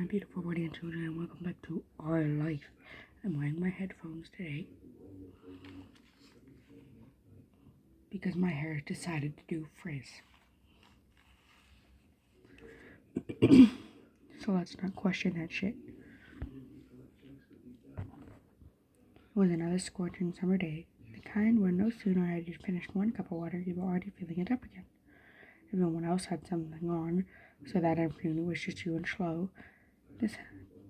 my beautiful Voidian Children, and welcome back to our life. I'm wearing my headphones today because my hair decided to do frizz. So let's not question that shit. It was another scorching summer day, the kind where no sooner had you finished one cup of water, you were already filling it up again. Everyone else had something on, so that afternoon it was just you and Schlo. This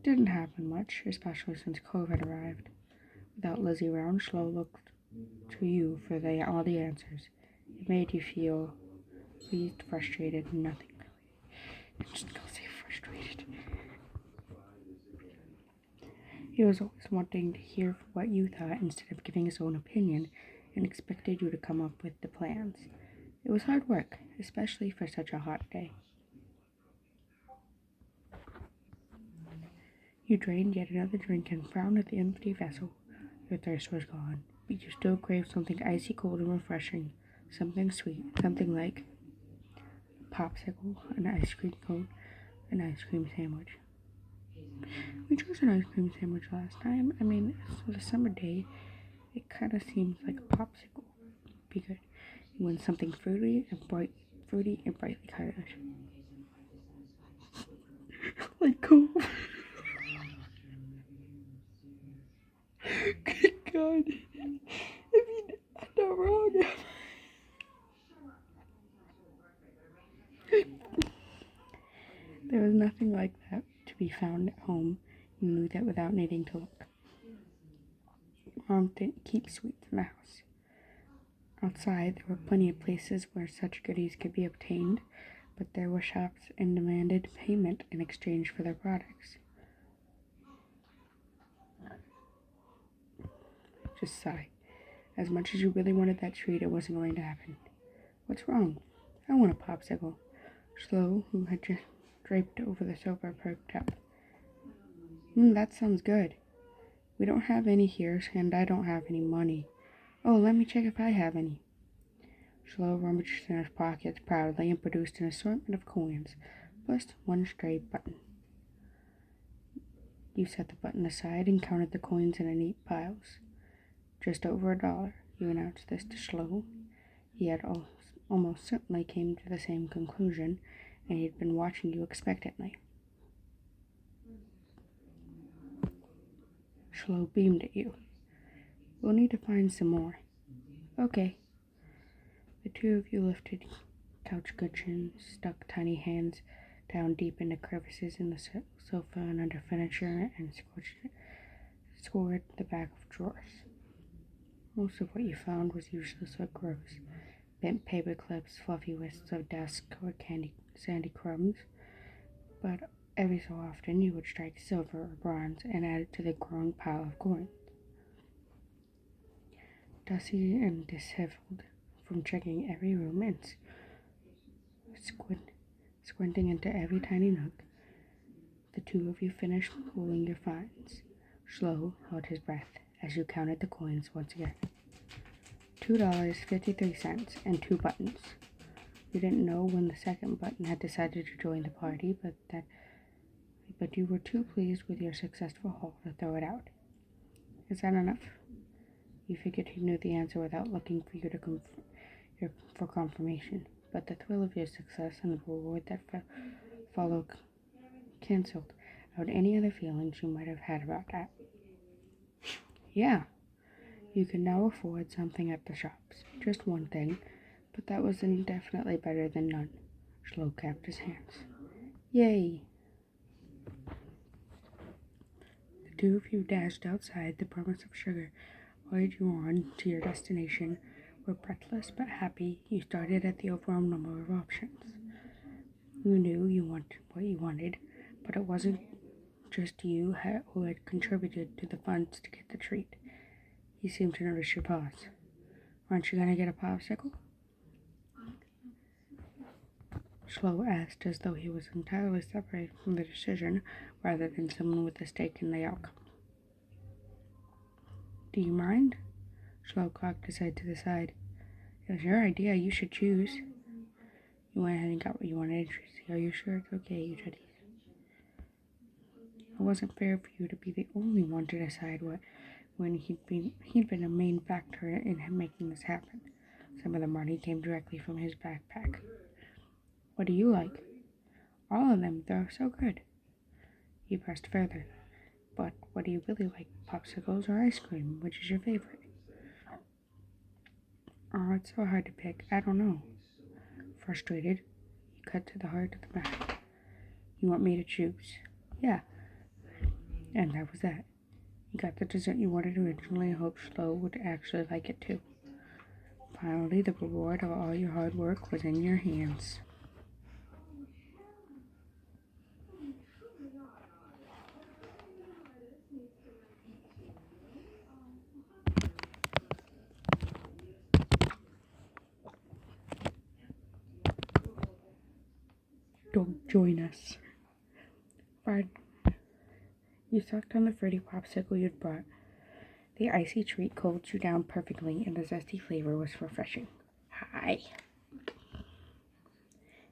didn't happen much, especially since Cove had arrived. Without Lizzie around, Schlo looked to you for all the answers. It made you feel pleased, frustrated, nothing really. I'm just gonna say frustrated. He was always wanting to hear what you thought instead of giving his own opinion, and expected you to come up with the plans. It was hard work, especially for such a hot day. You drained yet another drink and frowned at the empty vessel. Your thirst was gone, but you still craved something icy cold and refreshing, something sweet, something like a popsicle, an ice cream cone, an ice cream sandwich. We chose an ice cream sandwich last time. For the summer day, it kind of seems like a popsicle would be good. You want something fruity and brightly colored. Like Cove. Good God. I'm not wrong. There was nothing like that to be found at home. You knew that without needing to look. Mom didn't keep sweets in the house. Outside, there were plenty of places where such goodies could be obtained, but there were shops and demanded payment in exchange for their products. Just sigh. As much as you really wanted that treat, it wasn't going to happen. What's wrong? I want a popsicle. Schlo, who had just draped over the sofa, perked up. That sounds good. We don't have any here, and I don't have any money. Oh, let me check if I have any. Schlo rummaged in his pockets proudly and produced an assortment of coins, plus one stray button. You set the button aside and counted the coins in neat piles. Just over $1, you announced this to Schlo. He had almost certainly came to the same conclusion, and he had been watching you expectantly. Schlo beamed at you. We'll need to find some more. Okay. The two of you lifted couch cushions, stuck tiny hands down deep into crevices in the sofa and under furniture, and scored the back of drawers. Most of what you found was useless or gross. Bent paper clips, fluffy wisps of dust, or sandy crumbs. But every so often you would strike silver or bronze and add it to the growing pile of coins. Dusty and disheveled from checking every room and squinting into every tiny nook, the two of you finished pooling your finds. Schlo held his breath as you counted the coins once again. $2.53 and 2 buttons. You didn't know when the second button had decided to join the party, but you were too pleased with your successful haul to throw it out. Is that enough? You figured he knew the answer without looking for you for confirmation, but the thrill of your success and the reward that followed canceled out any other feelings you might have had about that. Yeah, you can now afford something at the shops. Just one thing, but that was indefinitely better than none. Schlo clapped his hands. Yay! The two of you dashed outside. The promise of sugar urged you on to your destination. Were breathless but happy, you started at the overwhelmed number of options. You knew you wanted what you wanted, but it wasn't just you who had contributed to the funds to get the treat. You seemed to notice your pause. Aren't you going to get a popsicle? Schlo asked, as though he was entirely separate from the decision rather than someone with a stake in the outcome. Do you mind? Schlo cocked his head to the side. It was your idea. You should choose. You went ahead and got what you wanted. Are you sure it's okay, you teddies? It wasn't fair for you to be the only one to decide what when he'd been a main factor in him making this happen. Some of the money came directly from his backpack. What do you like? All of them, they're so good. He pressed further. But what do you really like, popsicles or ice cream? Which is your favorite? Oh, it's so hard to pick. I don't know. Frustrated, he cut to the heart of the matter. You want me to choose? Yeah. And that was that. You got the dessert you wanted originally and hoped Flo would actually like it too. Finally, the reward of all your hard work was in your hands. Don't join us. Fred, you sucked on the fruity popsicle you'd brought. The icy treat cooled you down perfectly, and the zesty flavor was refreshing. Hi.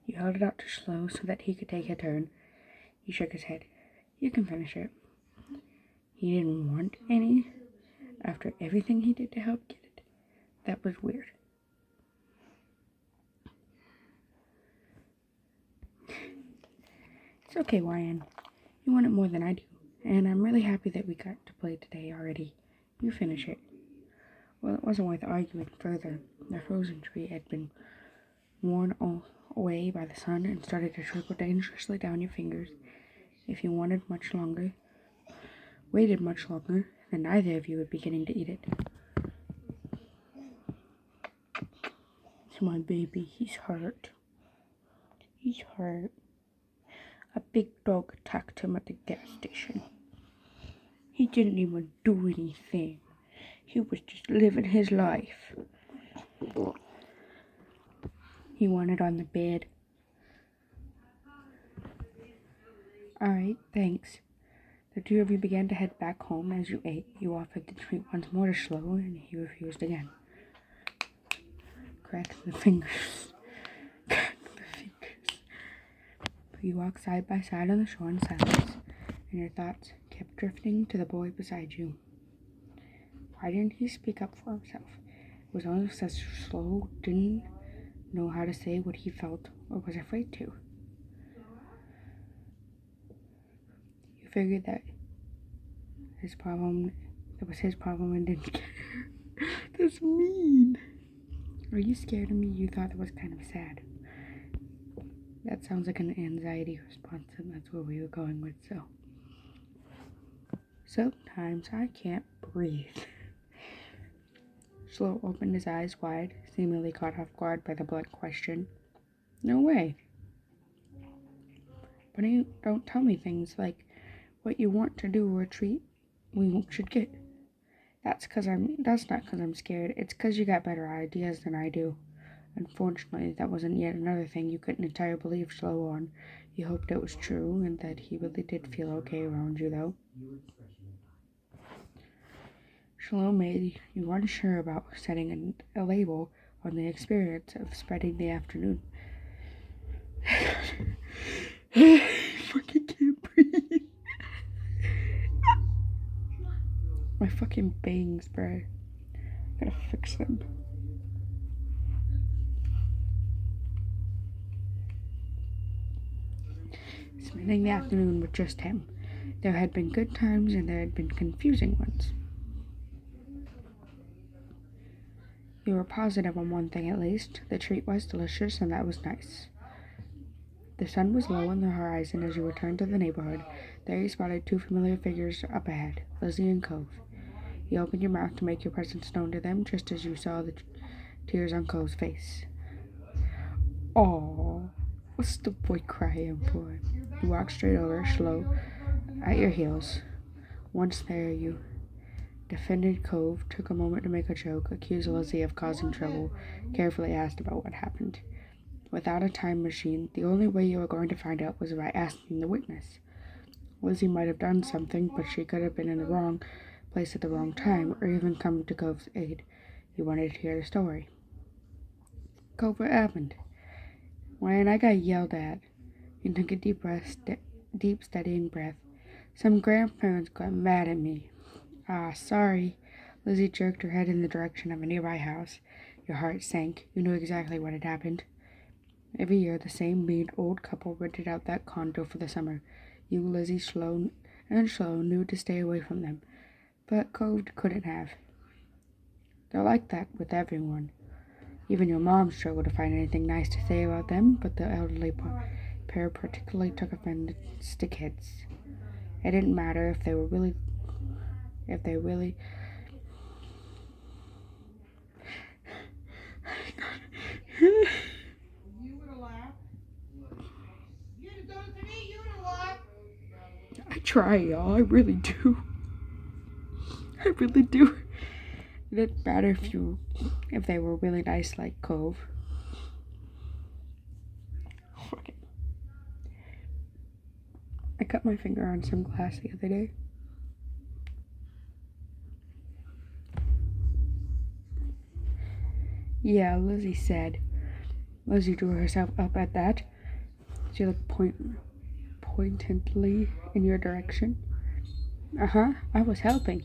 You held it out to Schlo so that he could take a turn. He shook his head. You can finish it. He didn't want any after everything he did to help get it. That was weird. It's okay, Ryan. You want it more than I do, and I'm really happy that we got to play today already. You finish it. Well, it wasn't worth arguing further. The frozen tree had been worn away by the sun and started to trickle dangerously down your fingers. If you waited much longer, then neither of you would be getting to eat it. It's my baby. He's hurt. A big dog attacked him at the gas station. He didn't even do anything. He was just living his life. He wanted on the bed. Alright, thanks. The two of you began to head back home. As you ate, you offered the treat once more to Schlo, and he refused again. Crack the fingers. You walked side by side on the shore in silence, and your thoughts kept drifting to the boy beside you. Why didn't he speak up for himself? It was only because Schlo didn't know how to say what he felt or was afraid to. You figured that was his problem and didn't care. That's mean. Are you scared of me? You thought that was kind of sad. That sounds like an anxiety response, and that's where we were going with, so. Sometimes I can't breathe. Schlo opened his eyes wide, seemingly caught off guard by the blunt question. No way. But you don't tell me things like what you want to do or a treat we should get. That's not 'cause I'm scared. It's 'cause you got better ideas than I do. Unfortunately, that wasn't yet another thing you couldn't entirely believe Schlo on. You hoped it was true, and that he really did feel okay around you, though. Schlo made you unsure about setting a label on the experience of spending the afternoon. I fucking can't breathe. My fucking bangs, bro. Gotta fix them. Spending the afternoon with just him. There had been good times and there had been confusing ones. You were positive on one thing at least. The treat was delicious and that was nice. The sun was low on the horizon as you returned to the neighborhood. There you spotted two familiar figures up ahead, Lizzie and Cove. You opened your mouth to make your presence known to them just as you saw the tears on Cove's face. Aww, what's the boy crying for? You walked straight over, Schlo at your heels. Once there, you defended Cove, took a moment to make a joke, accused Lizzie of causing trouble, carefully asked about what happened. Without a time machine, the only way you were going to find out was by asking the witness. Lizzie might have done something, but she could have been in the wrong place at the wrong time, or even come to Cove's aid. You wanted to hear the story. Cove, what happened? When I got yelled at, you took a deep, steadying breath. Some grandparents got mad at me. Ah, sorry. Lizzie jerked her head in the direction of a nearby house. Your heart sank. You knew exactly what had happened. Every year, the same mean old couple rented out that condo for the summer. You, Lizzie, Sloan, and Sloan knew to stay away from them, but Cove couldn't have. They're like that with everyone. Even your mom struggled to find anything nice to say about them, but the elderly pair particularly took offense to kids. It didn't matter if they really I try, y'all. I really do. I really do. It didn't matter if they were really nice like Cove. I cut my finger on some glass the other day. Yeah, Lizzie said. Lizzie drew herself up at that. She looked pointedly in your direction. I was helping.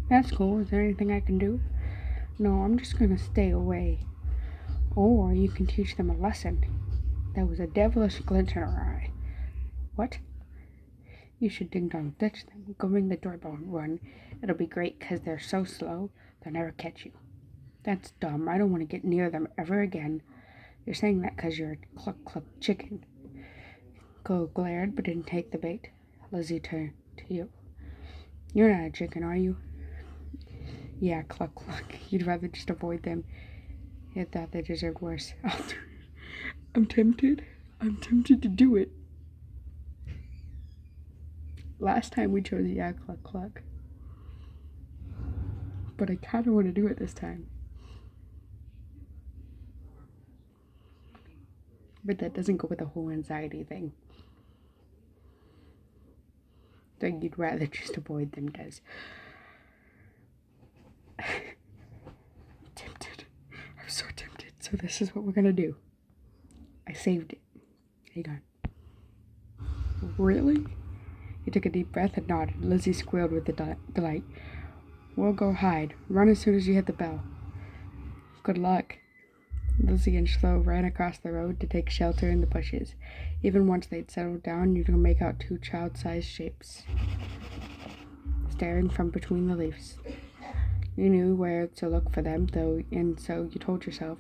That's cool. Is there anything I can do? No, I'm just gonna stay away. Or you can teach them a lesson. There was a devilish glint in her eye. What? You should ding-dong ditch them. Go ring the doorbell and run. It'll be great 'cause they're so slow, they'll never catch you. That's dumb. I don't want to get near them ever again. You're saying that 'cause you're a cluck-cluck chicken. Cole glared but didn't take the bait. Lizzie turned to you. You're not a chicken, are you? Yeah, cluck-cluck. You'd rather just avoid them. You thought they deserved worse. I'm tempted. I'm tempted to do it. Last time we chose yeah, cluck-cluck. But I kind of want to do it this time. But that doesn't go with the whole anxiety thing. So you'd rather just avoid them, Des. I'm tempted. I'm so tempted. So this is what we're gonna do. I saved it. Hang on. Really? He took a deep breath and nodded. Lizzie squealed with delight. We'll go hide. Run as soon as you hit the bell. Good luck. Lizzie and Slow ran across the road to take shelter in the bushes. Even once they'd settled down, you could make out two child-sized shapes staring from between the leaves. You knew where to look for them, though, and so you told yourself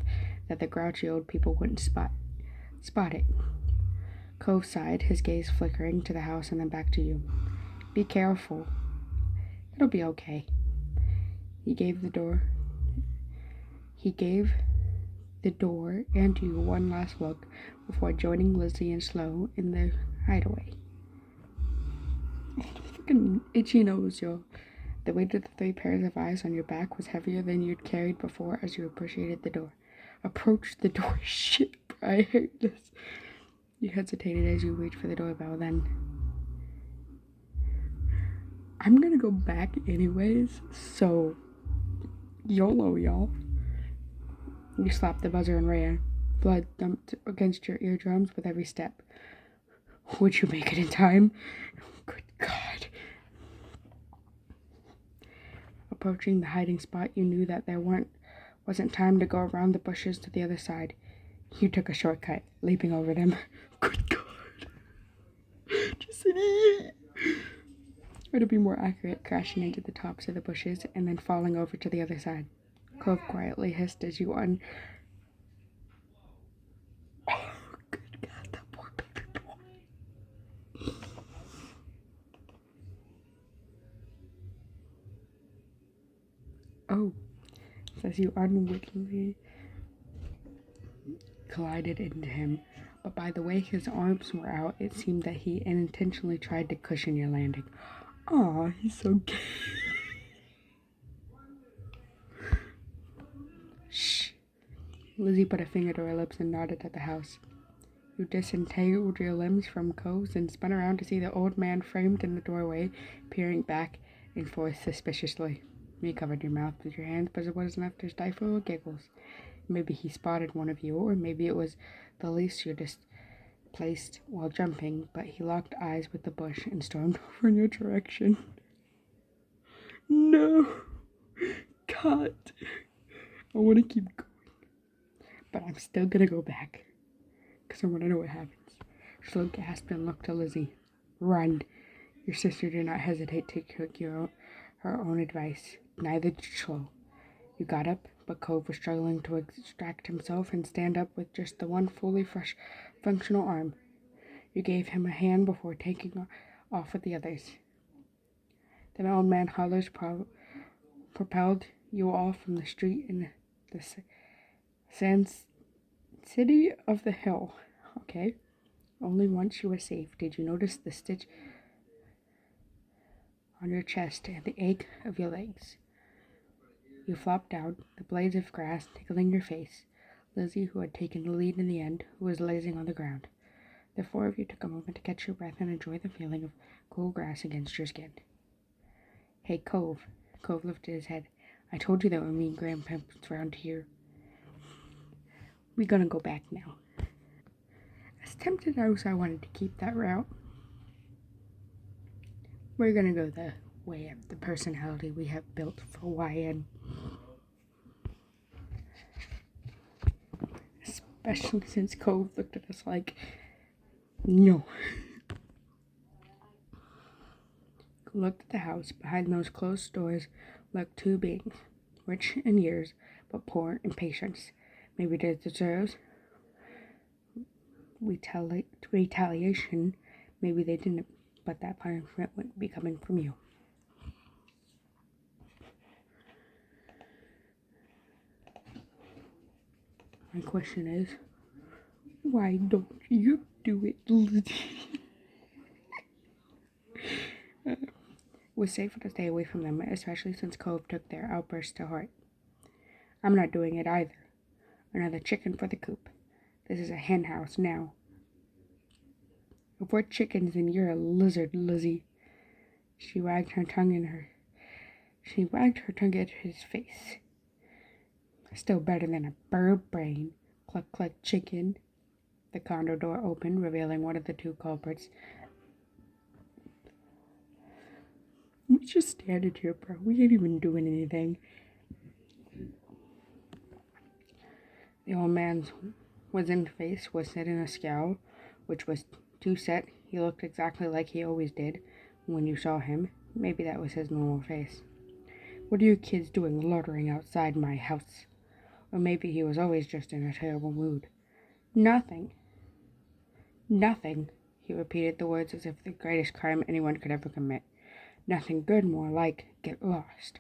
that the grouchy old people wouldn't spot it. Cove sighed, his gaze flickering to the house and then back to you. Be careful. It'll be okay. He gave the door and you one last look before joining Lizzie and Slow in their hideaway. Fucking itchy nose, y'all. The weight of the 3 pairs of eyes on your back was heavier than you'd carried before as you approached the door. Shit, bro, I hate this. You hesitated as you reached for the doorbell, then... I'm gonna go back anyways, so... YOLO, y'all. You slapped the buzzer and ran. Blood dumped against your eardrums with every step. Would you make it in time? Good God. Approaching the hiding spot, you knew that there wasn't time to go around the bushes to the other side. You took a shortcut, leaping over them. Good God. Just an idiot. Or to be more accurate, crashing into the tops of the bushes and then falling over to the other side. Cove quietly hissed as you Oh, good God, that poor baby boy. Oh, says you unwittingly collided into him, but by the way his arms were out, it seemed that he unintentionally tried to cushion your landing. Aw, he's so gay. Shh. Lizzie put a finger to her lips and nodded at the house. You disentangled your limbs from Cove's and spun around to see the old man framed in the doorway, peering back and forth suspiciously. You covered your mouth with your hands, but it wasn't enough to stifle giggles. Maybe he spotted one of you, or maybe it was the least you placed while jumping, but he locked eyes with the bush and stormed over in your direction. No! Cut! I want to keep going. But I'm still gonna go back. Because I want to know what happens. Schlo gasped and looked to Lizzie. Run! Your sister did not hesitate to take her own advice. Neither did Schlo. You got up, but Cove was struggling to extract himself and stand up with just the one fully fresh, functional arm. You gave him a hand before taking off with the others. The old man hollers propelled you all from the street in the sands city of the hill. Okay? Only once you were safe did you notice the stitch on your chest and the ache of your legs. You flopped down, the blades of grass tickling your face. Lizzie, who had taken the lead in the end, was lazing on the ground. The four of you took a moment to catch your breath and enjoy the feeling of cool grass against your skin. Hey, Cove. Cove lifted his head. I told you there were mean grandparents around here. We're gonna go back now. As tempted as I wanted to keep that route, we're gonna go the way of the personality we have built for YN. Especially since Cove looked at us like, no. Looked at the house. Behind those closed doors lurked two beings, rich in years, but poor in patience. Maybe they deserved retaliation. Maybe they didn't, but that punishment wouldn't be coming from you. My question is, why don't you do it, Lizzie? It was safer to stay away from them, especially since Cove took their outburst to heart. I'm not doing it either. Another chicken for the coop. This is a hen house now. If we're chickens, then you're a lizard, Lizzie. She wagged her tongue at his face. Still better than a bird brain. Cluck, cluck, chicken. The condo door opened, revealing one of the two culprits. We just standing here, bro. We ain't even doing anything. The old man's wizened face was set in a scowl, which was too set. He looked exactly like he always did when you saw him. Maybe that was his normal face. What are you kids doing loitering outside my house? Or maybe he was always just in a terrible mood. Nothing. Nothing. He repeated the words as if the greatest crime anyone could ever commit. Nothing good, more like get lost.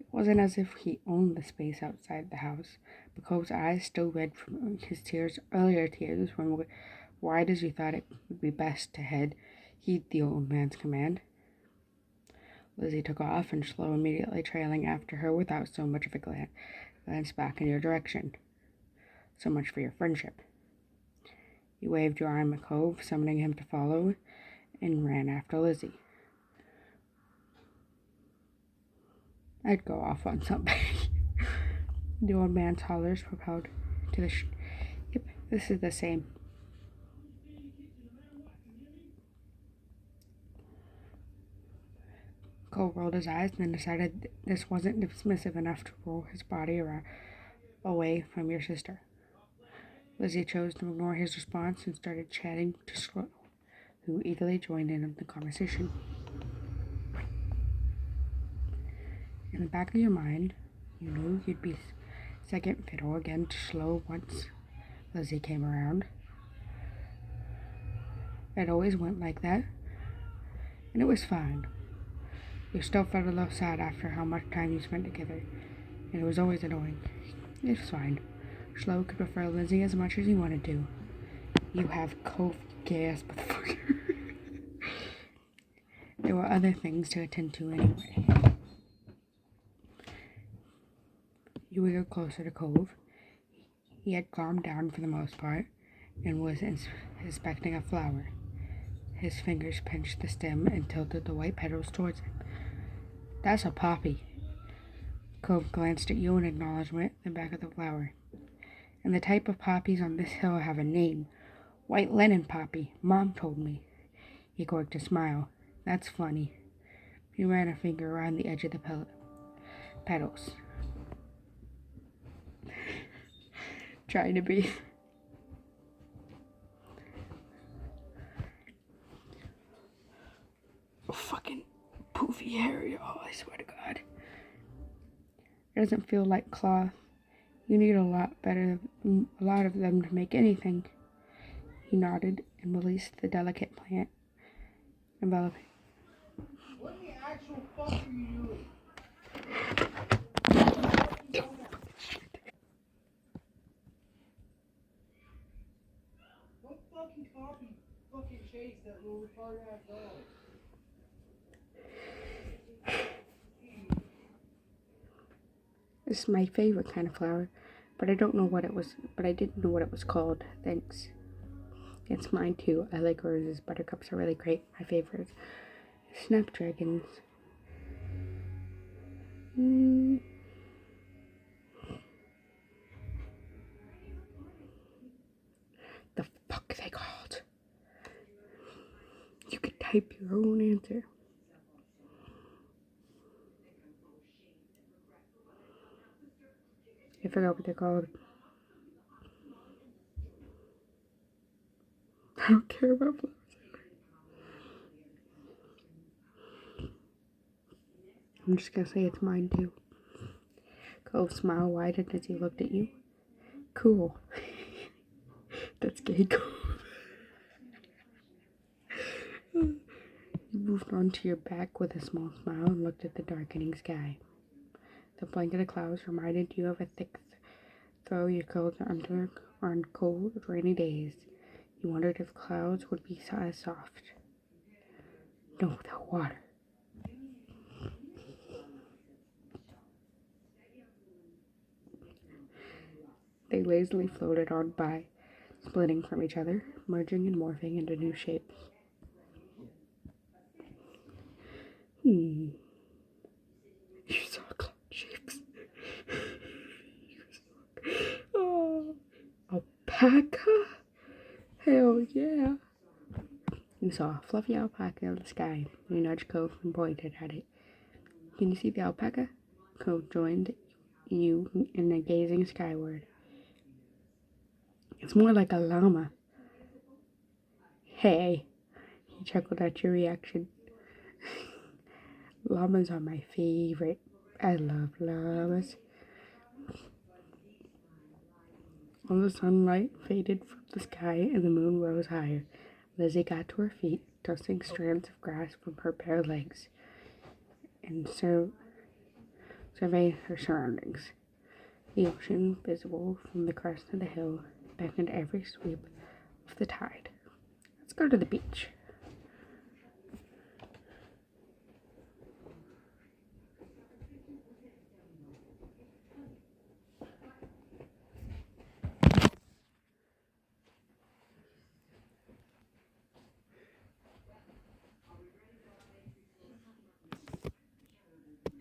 It wasn't as if he owned the space outside the house. Cove's eyes, still red from his earlier tears, were wide as you thought it would be best to heed the old man's command. Lizzie took off, and Schlo immediately trailing after her without so much of a glance back in your direction. So much for your friendship. You waved your arm at Cove, summoning him to follow, and ran after Lizzie. I'd go off on somebody. The old man's hollers propelled to the Yep, this is the same. Cole rolled his eyes and then decided this wasn't dismissive enough to roll his body away from your sister. Lizzie chose to ignore his response and started chatting to Schlo, who eagerly joined in on the conversation. In the back of your mind, you knew you'd be second fiddle again to Schlo once Lizzie came around. It always went like that, and it was fine. You still felt a little sad after how much time you spent together, and it was always annoying. It was fine. Schlo could prefer Lizzie as much as he wanted to. You have Cove gas, motherfucker. There were other things to attend to anyway. You wiggled closer to Cove. He had calmed down for the most part, and was inspecting a flower. His fingers pinched the stem and tilted the white petals towards him. That's a poppy. Cove glanced at you in acknowledgement, then back at the flower. And the type of poppies on this hill have a name. White linen poppy, Mom told me. He corked a smile. That's funny. He ran a finger around the edge of the petals. Trying to breathe. Fucking poofy hair, y'all, I swear to God. It doesn't feel like cloth. You need a lot of them to make anything. He nodded and released the delicate plant enveloping. What the actual fuck are you doing? Don't fucking copy fucking Chase, that little retarded ass dog. This is my favorite kind of flower, but I don't know what it was. But I didn't know what it was called. Thanks. It's mine too. I like roses. Buttercups are really great. My favorite is snapdragons. The fuck they called? You could type your own answer. I forgot what they're called. I don't care about flowers. I'm just gonna say it's mine too. Cove's smile widened as he looked at you. Cool. That's gay, Cove. You moved onto your back with a small smile and looked at the darkening sky. The blanket of clouds reminded you of a thick throw you curled under on cold, rainy days. You wondered if clouds would be as soft. No, without water. They lazily floated on by, splitting from each other, merging and morphing into new shapes. You saw cloud shapes. Oh, alpaca? Hell yeah. You saw a fluffy alpaca in the sky. You nudged Cove and pointed at it. Can you see the alpaca? Cove joined you in a gazing skyward. It's more like a llama. Hey, he chuckled at your reaction. Llamas are my favorite. I love llamas. All the sunlight faded from the sky and the moon rose higher. Lizzie got to her feet, dusting strands of grass from her bare legs, and surveyed her surroundings. The ocean, visible from the crest of the hill, beckoned every sweep of the tide. Let's go to the beach.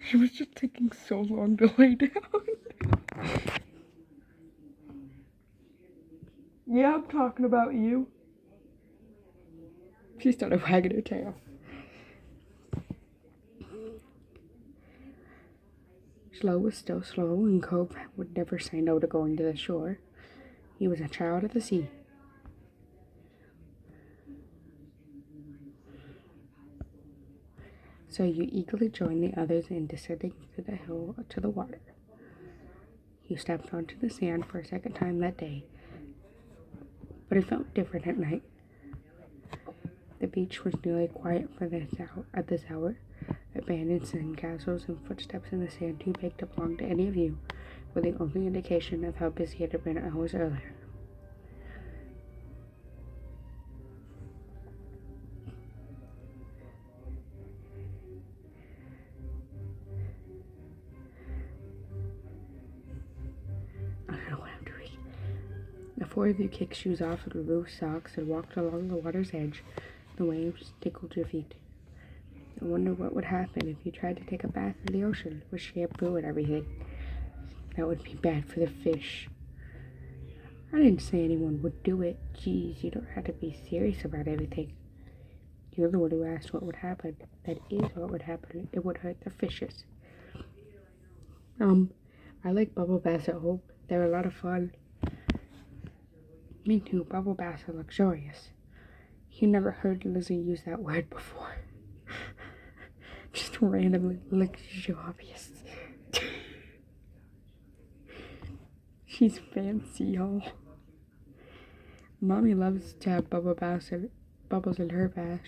He was just taking so long to lay down. Yeah, I'm talking about you. She started wagging her tail. Slow was still slow, and Cove would never say no to going to the shore. He was a child of the sea. So you eagerly joined the others in descending through the hill to the water. You stepped onto the sand for a second time that day, but it felt different at night. The beach was nearly quiet at this hour. Abandoned sandcastles and footsteps in the sand too big to belong to any of you were the only indication of how busy it had been hours earlier. I don't know what I'm doing. The four of you kicked shoes off and removed socks and walked along the water's edge. The waves tickled your feet. I wonder what would happen if you tried to take a bath in the ocean with shampoo and everything. That would be bad for the fish. I didn't say anyone would do it. Geez, you don't have to be serious about everything. You're the one who asked what would happen. That is what would happen. It would hurt the fishes. I like bubble baths at home. They're a lot of fun. Me too. Bubble baths are luxurious. You never heard Lizzie use that word before. Just randomly luxurious. She's fancy, y'all. Mommy loves to have bubbles in her bath.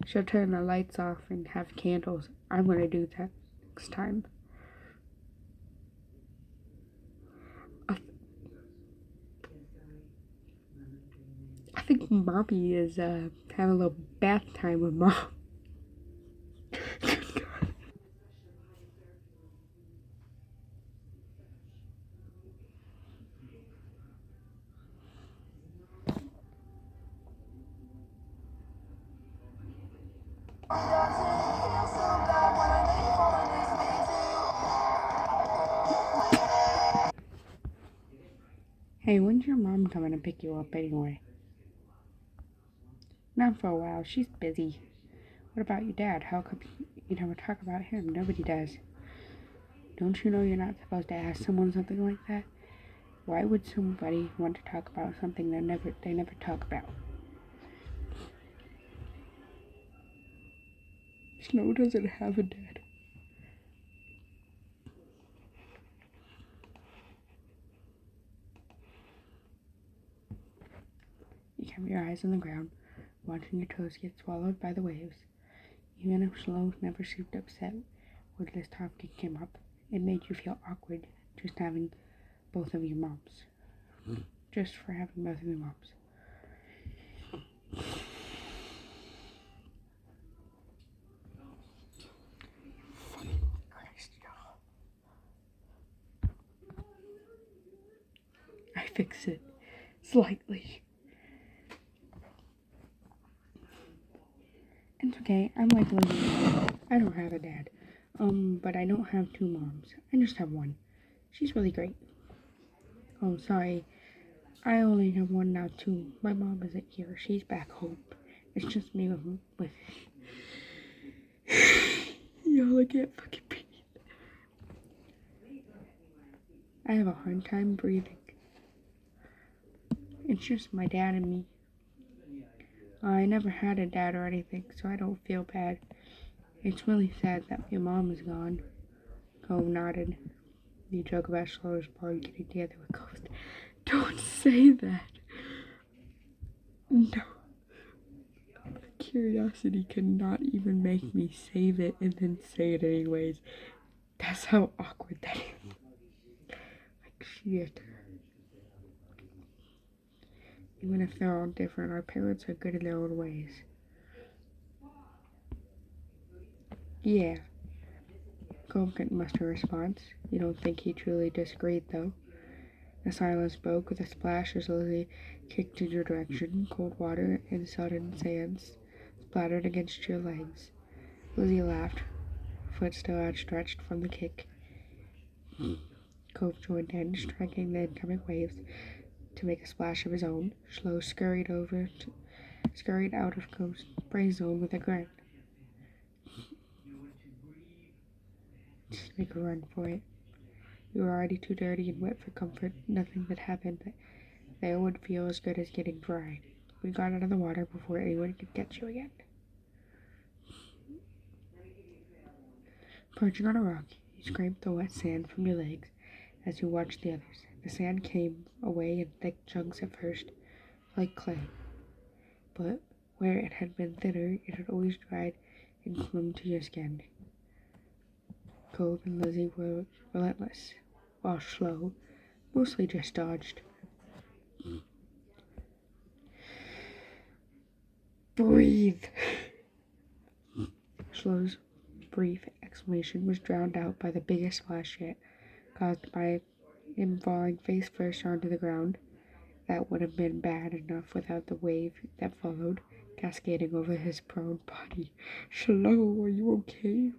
She'll turn the lights off and have candles. I'm gonna do that next time. I think Mommy is having a little bath time with Mom. Hey, when's your mom coming to pick you up anyway? Not for a while. She's busy. What about your dad? How come you never talk about him? Nobody does. Don't you know you're not supposed to ask someone something like that? Why would somebody want to talk about something they never talk about? Snow doesn't have a dad. You kept your eyes on the ground, watching your toes get swallowed by the waves. Even if Slow never seemed upset when this topic came up, it made you feel awkward just having both of your moms. Just for having both of your moms. Christ, y'all. I fix it slightly. It's okay. I'm like Lily. I don't have a dad. But I don't have two moms. I just have one. She's really great. Oh, sorry. I only have one now too. My mom isn't here. She's back home. It's just me with y'all, I can't fucking breathe. I have a hard time breathing. It's just my dad and me. I never had a dad or anything, so I don't feel bad. It's really sad that your mom is gone. Cove nodded. You joke about Slow's party getting together with Ghost. Don't say that. No. Curiosity cannot even make me save it and then say it anyways. That's how awkward that is. Like, shit. Even if they're all different, our parents are good in their own ways. Yeah. Cove couldn't muster a response. You don't think he truly disagreed, though? The silence broke with a splash as Lizzie kicked in your direction. Cold water and sodden sands splattered against your legs. Lizzie laughed, foot still outstretched from the kick. Cove joined in, striking the incoming waves to make a splash of his own. Slow scurried out of Cove's spray zone with a grin. Just make a run for it. You were already too dirty and wet for comfort. Nothing that happened there would feel as good as getting dry. We got out of the water before anyone could catch you again. Perching on a rock, you scraped the wet sand from your legs as you watched the others. The sand came away in thick chunks at first, like clay. But where it had been thinner, it had always dried and clung to your skin. Cove and Lizzie were relentless, while Slow mostly just dodged. Breathe! Slow's brief exclamation was drowned out by the biggest splash yet, caused by him falling face first onto the ground. That would have been bad enough without the wave that followed, cascading over his prone body. Slow, are you okay?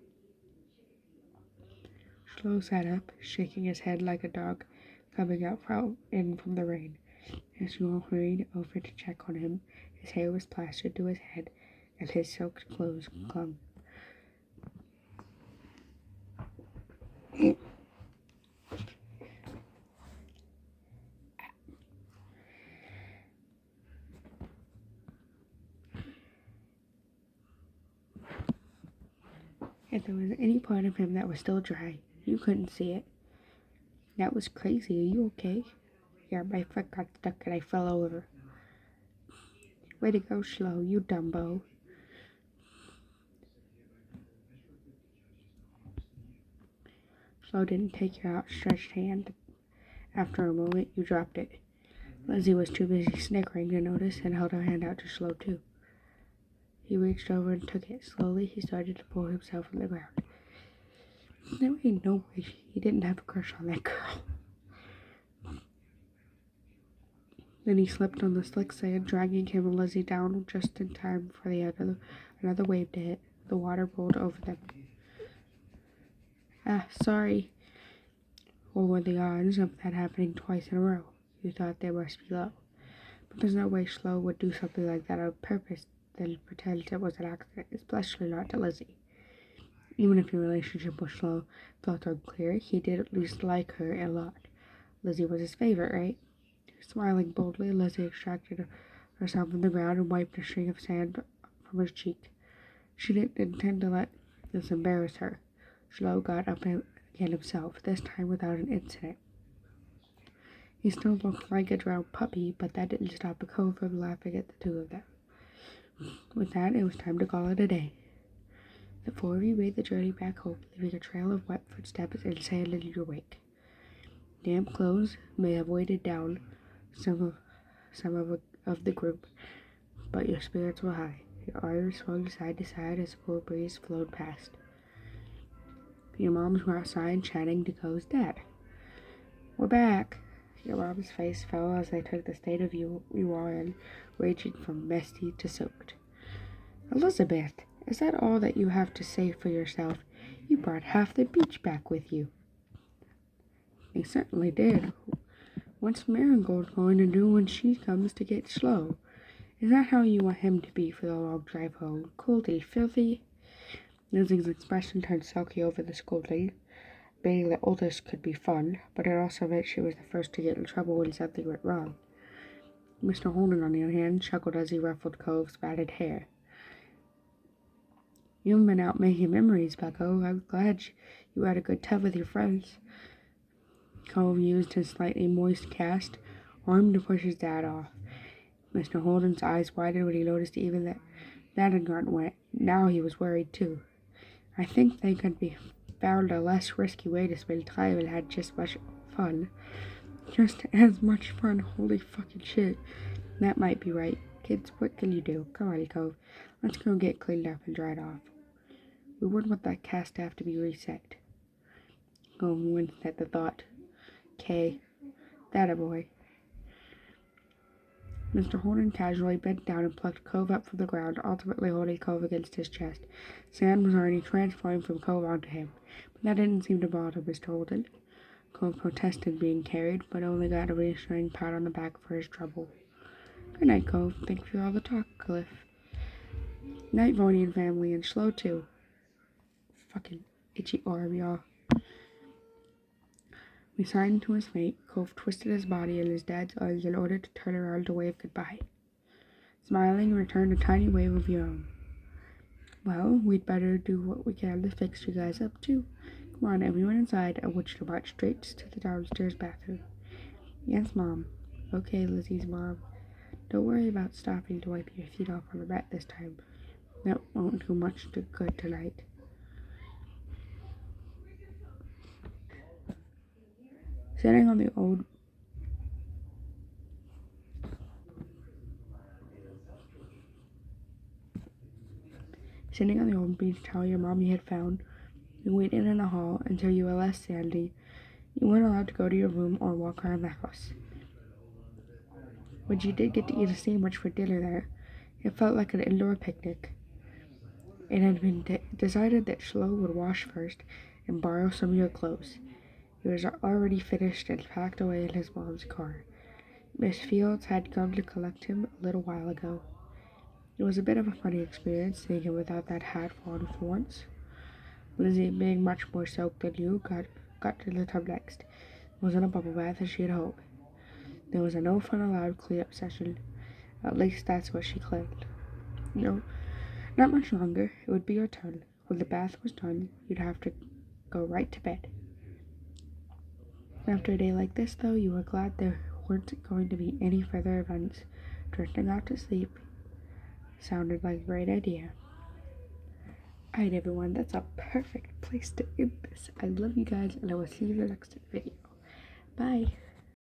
Slow sat up, shaking his head like a dog coming out in from the rain. As you all hurried over to check on him, his hair was plastered to his head, and his soaked clothes clung. If there was any part of him that was still dry, you couldn't see it. That was crazy. Are you okay? Yeah, my foot got stuck and I fell over. Way to go, Slow, you dumbo. Slow didn't take your outstretched hand. After a moment, you dropped it. Lizzie was too busy snickering to notice and held her hand out to Slow, too. He reached over and took it. Slowly, he started to pull himself from the ground. There ain't no way he didn't have a crush on that girl. Then he slipped on the slick sand, dragging him and Lizzie down just in time for another wave to hit. The water rolled over them. Ah, sorry. What were the odds of that happening twice in a row? You thought they must be low. But there's no way Slow would do something like that on purpose, then pretend it was an accident, especially not to Lizzie. Even if your relationship with Slow felt unclear, he did at least like her a lot. Lizzie was his favorite, right? Smiling boldly, Lizzie extracted herself from the ground and wiped a string of sand from his cheek. She didn't intend to let this embarrass her. Slow got up again himself, this time without an incident. He still looked like a drowned puppy, but that didn't stop the Cove from laughing at the two of them. With that, it was time to call it a day. The four of you made the journey back home, leaving a trail of wet footsteps and sand in your wake. Damp clothes may have weighted down some of the group, but your spirits were high. Your arms swung side to side as a cool breeze flowed past. Your moms were outside chatting to Cove's dad. We're back. Your mom's face fell as they took the state of you all in, ranging from messy to soaked. Elizabeth, is that all that you have to say for yourself? You brought half the beach back with you. They certainly did. What's Marigold going to do when she comes to get Slow? Is that how you want him to be for the long drive home? Coolty, filthy? Lizzie's expression turned sulky over the scolding. Being the oldest could be fun, but it also meant she was the first to get in trouble when something went wrong. Mr. Holden, on the other hand, chuckled as he ruffled Cove's matted hair. You've been out making memories, Bucko. I'm glad you had a good time with your friends. Cove used his slightly moist cast arm to push his dad off. Mr. Holden's eyes widened when he noticed even that had gotten wet. Now he was worried, too. I think they could be found a less risky way to spend time and had just much fun. Just as much fun, holy fucking shit. That might be right. Kids, what can you do? Come on, Cove. Let's go get cleaned up and dried off. We wouldn't want that cast to have to be reset. Cove winced at the thought. "K, that a boy." Mr. Holden casually bent down and plucked Cove up from the ground, ultimately holding Cove against his chest. Sand was already transferring from Cove onto him, but that didn't seem to bother Mr. Holden. Cove protested being carried, but only got a reassuring pat on the back for his trouble. Good night, Cove. Thanks for all the talk, Cliff. Night, Voidian family, and Slow, too. Fucking itchy arm, y'all. Resigned to his fate, Cove twisted his body in his dad's arms in order to turn around to wave goodbye. Smiling, he returned a tiny wave of your own. Well, we'd better do what we can to fix you guys up, too. Come on, everyone inside. I want you to march straight to the downstairs bathroom. Yes, Mom. Okay, Lizzie's mom. Don't worry about stopping to wipe your feet off on the mat this time. That won't do much good tonight. Sitting on the old beach towel your mommy had found, you waited in the hall until you were less sandy. You weren't allowed to go to your room or walk around the house. But you did get to eat a sandwich for dinner there. It felt like an indoor picnic. It had been decided that Slow would wash first and borrow some of your clothes. He was already finished and packed away in his mom's car. Miss Fields had come to collect him a little while ago. It was a bit of a funny experience seeing him without that hat on for once. Lizzie, being much more soaked than you, got to the tub next. It wasn't a bubble bath as she had hoped. There was a no fun allowed clean-up session. At least that's what she claimed. No, not much longer. It would be your turn. When the bath was done, you'd have to go right to bed. After a day like this, though, you were glad there weren't going to be any further events. Drifting off to sleep sounded like a great idea. Alright, everyone, that's a perfect place to end this. I love you guys, and I will see you in the next video. Bye.